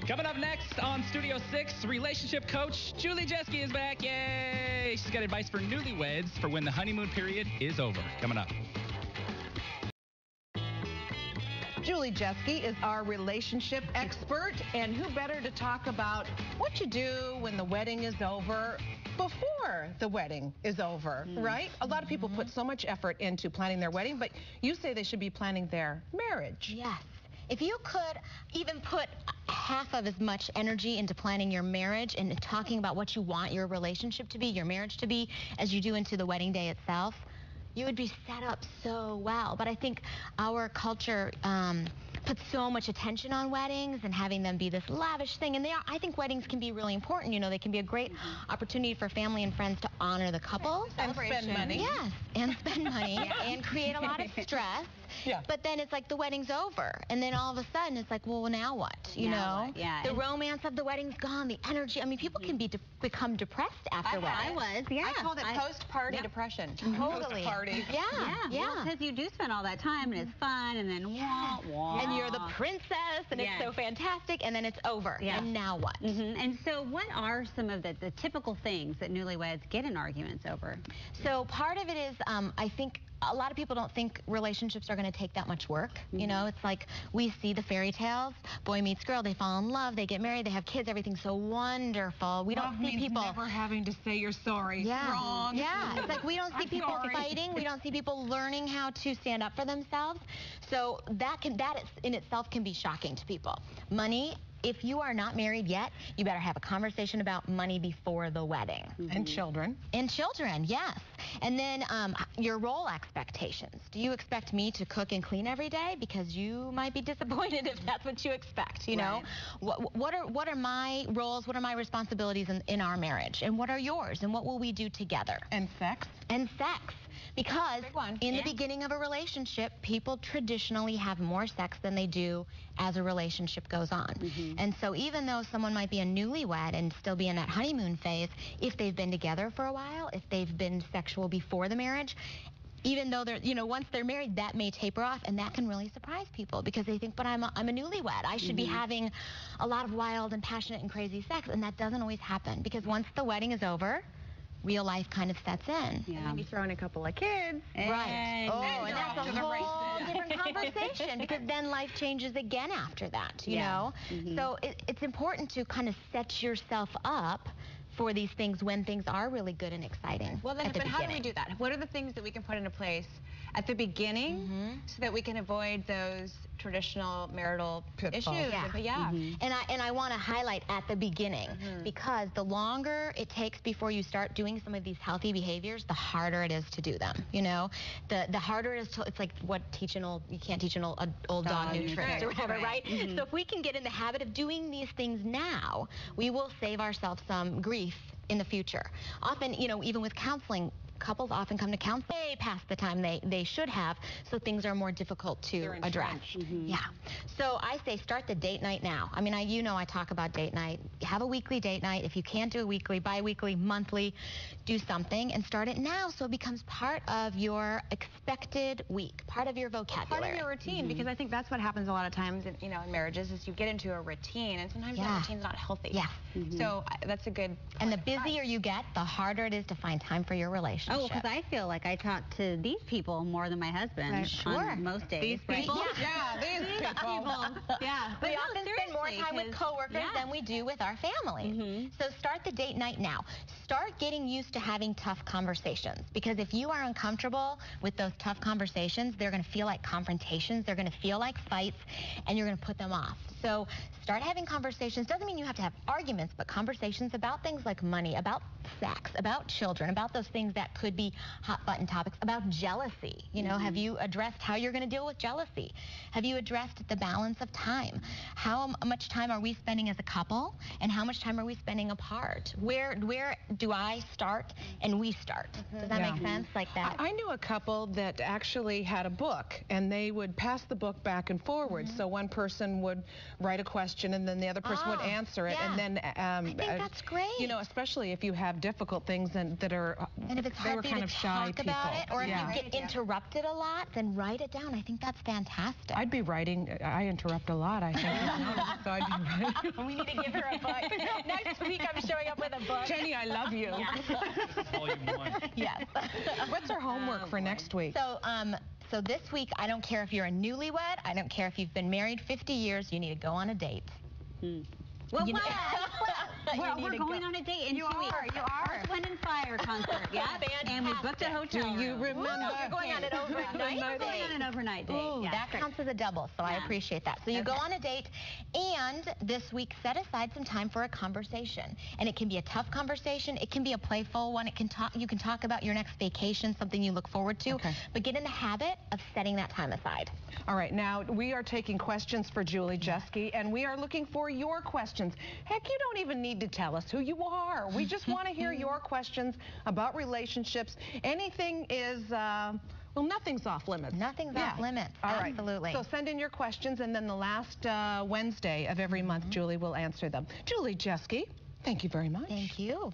Coming up next on Studio 6, relationship coach Julie Jeske is back. Yay! She's got advice for newlyweds for when the honeymoon period is over. Coming up. Julie Jeske is our relationship expert, and who better to talk about what you do when the wedding is over before the wedding is over, right? A lot of people put so much effort into planning their wedding, but you say they should be planning their marriage. Yes. If you could even put half of as much energy into planning your marriage and talking about what you want your relationship to be, your marriage to be, as you do into the wedding day itself, you would be set up so well. But I think our culture puts so much attention on weddings and having them be this lavish thing. And I think weddings can be really important. You know, they can be a great opportunity for family and friends to honor the couple. And spend money. Yes, and spend money and create a lot of stress. Yeah. But then it's like the wedding's over. And then all of a sudden it's like, well, now what? You know? What? Yeah. The romance of the wedding's gone, the energy. I mean, people can become depressed after weddings. I was, yeah. I called it post-party depression. Totally. Post-party. Yeah. Because you do spend all that time and it's fun and then wah. And you're the princess and it's so fantastic and then it's over. Yeah. And now what? And so what are some of the typical things that newlyweds get in arguments over? So part of it is, I think, a lot of people don't think relationships are going to take that much work. You know, it's like we see the fairy tales, boy meets girl, they fall in love, they get married, they have kids, everything's so wonderful. We don't see people never having to say you're sorry. Wrong. Yeah, it's like we don't see people fighting, we don't see people learning how to stand up for themselves. So that in itself can be shocking to people. Money. If you are not married yet, you better have a conversation about money before the wedding. And children. And children, yes. And then your role expectations. Do you expect me to cook and clean every day? Because you might be disappointed if that's what you expect, you know? What are my roles, what are my responsibilities in our marriage? And what are yours? And what will we do together? And sex. And sex. Because in the beginning of a relationship, people traditionally have more sex than they do as a relationship goes on. And so even though someone might be a newlywed and still be in that honeymoon phase, if they've been together for a while, if they've been sexual before the marriage, even though they're, you know, once they're married, that may taper off, and that can really surprise people because they think, but I'm a newlywed. I should be having a lot of wild and passionate and crazy sex, and that doesn't always happen because once the wedding is over, real life kind of sets in. And then you throw in a couple of kids. Right. And that's a whole different conversation because then life changes again after that, you know? So it's important to kind of set yourself up for these things when things are really good and exciting. Well, then, but how do we do that? What are the things that we can put into place at the beginning so that we can avoid those traditional marital pitfalls. issues? And I want to highlight at the beginning because the longer it takes before you start doing some of these healthy behaviors, the harder it is to do them. You know, the harder it is to, it's like what you can't teach an old dog new tricks or whatever, right? So if we can get in the habit of doing these things now, we will save ourselves some grief in the future. Often, you know, even with counseling, couples often come to counseling way past the time they should have, so things are more difficult to address. Yeah. So I say start the date night now. I mean, you know I talk about date night. Have a weekly date night. If you can't do it weekly, bi-weekly, monthly, do something and start it now so it becomes part of your expected week, part of your vocabulary. Part of your routine, because I think that's what happens a lot of times in, in marriages is you get into a routine, and sometimes that routine's not healthy. So that's a good And the busier you get, the harder it is to find time for your relationship. Oh, because I feel like I talk to these people more than my husband on most days. These people? These people. Yeah. But we often spend more time with coworkers than we do with our families. So start the date night now. Start getting used to having tough conversations, because if you are uncomfortable with those tough conversations, they're going to feel like confrontations, they're going to feel like fights, and you're going to put them off. So start having conversations. Doesn't mean you have to have arguments, but conversations about things like money, about sex, about children, about those things that could be hot button topics, about jealousy. You know, have you addressed how you're going to deal with jealousy? Have you addressed the balance of time? How much time are we spending as a couple, and how much time are we spending apart? Where do I start and we start? Does that make sense? Like that? I knew a couple that actually had a book, and they would pass the book back and forward. So one person would write a question, and then the other person would answer it, and then I think that's great. You know, especially if you have difficult things that are and if it's they were hard kind of shy talk about people. it, or if you get interrupted a lot, then write it down. I think that's fantastic. I'd be writing I interrupt a lot, I think. So I'd be ready. We need to give her a book. Next week, I'm showing up with a book. Jenny, I love you. Volume 1. Yes. What's our homework for next week? So this week, I don't care if you're a newlywed. I don't care if you've been married 50 years. You need to go on a date. Well, You know- we're going on a date in 2 weeks. You are. Earth, Wind and Fire concert, yeah? And we booked a hotel Do you room. remember? You're going on an overnight We're going on an overnight date. Ooh, yeah. that counts as a double, so I appreciate that. So you go on a date, and this week set aside some time for a conversation. And it can be a tough conversation. It can be a playful one. You can talk about your next vacation, something you look forward to. Okay. But get in the habit of setting that time aside. All right, now we are taking questions for Julie Jeske, and we are looking for your questions. Heck, you don't even need to tell us who you are. We just want to hear your questions about relationships. Anything is, well, nothing's off limits. Nothing's off limits. All right. Absolutely. So send in your questions, and then the last Wednesday of every month, Julie will answer them. Julie Jeske, thank you very much. Thank you.